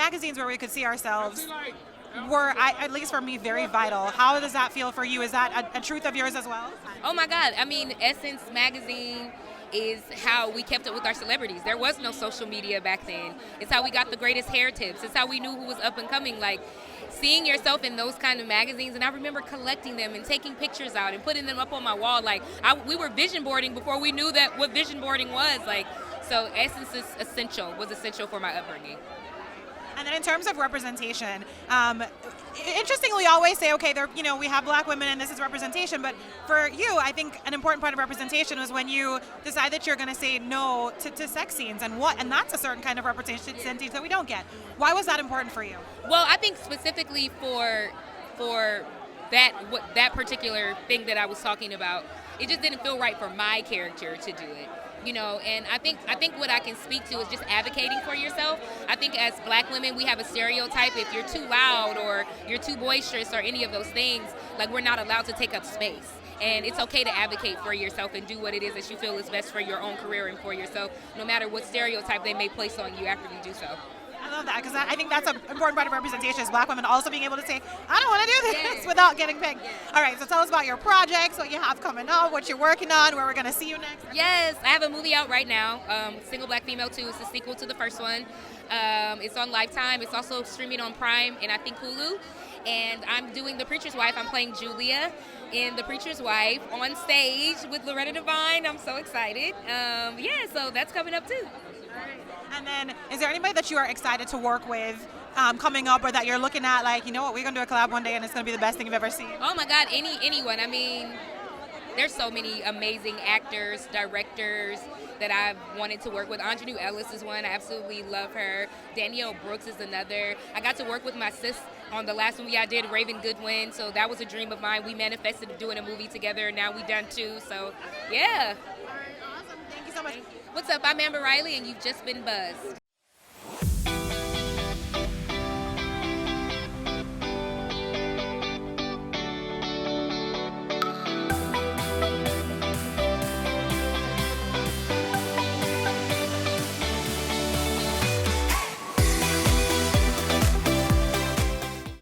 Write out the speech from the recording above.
magazines where we could see ourselves were, at least for me, very vital. How does that feel for you? Is that a truth of yours as well? Oh my God. I mean, Essence magazine is how we kept up with our celebrities. There was no social media back then. It's how we got the greatest hair tips. It's how we knew who was up and coming. Like, seeing yourself in those kind of magazines, and I remember collecting them and taking pictures out and putting them up on my wall. Like, we were vision boarding before we knew that what vision boarding was. Like, so Essence was essential for my upbringing. And then in terms of representation, interestingly, we always say, okay, we have black women and this is representation. But for you, I think an important part of representation was when you decide that you're going to say no to sex scenes and that's a certain kind of representation that we don't get. Why was that important for you? Well, I think specifically for that particular thing that I was talking about, it just didn't feel right for my character to do it. And I think what I can speak to is just advocating for yourself. I think as black women, we have a stereotype. If you're too loud or you're too boisterous or any of those things, like, we're not allowed to take up space. And it's okay to advocate for yourself and do what it is that you feel is best for your own career and for yourself, no matter what stereotype they may place on you after you do so. I love that, because I think that's an important part of representation, is black women also being able to say, I don't want to do this without getting picked. All right, so tell us about your projects, what you have coming up, what you're working on, where we're going to see you next. Yes, I have a movie out right now, Single Black Female 2. It's the sequel to the first one. It's on Lifetime. It's also streaming on Prime and I think Hulu. And I'm doing The Preacher's Wife. I'm playing Julia in The Preacher's Wife on stage with Loretta Devine. I'm so excited. So that's coming up too. And then, is there anybody that you are excited to work with coming up, or that you're looking at, like, you know what, we're going to do a collab one day and it's going to be the best thing you've ever seen? Oh my God, anyone. I mean, there's so many amazing actors, directors that I've wanted to work with. Ingenue Ellis is one. I absolutely love her. Danielle Brooks is another. I got to work with my sis on the last movie I did, Raven Goodwin, so that was a dream of mine. We manifested doing a movie together, and now we done two, so yeah. All right, awesome. Thank you so much. What's up? I'm Amber Riley, and you've just been buzzed.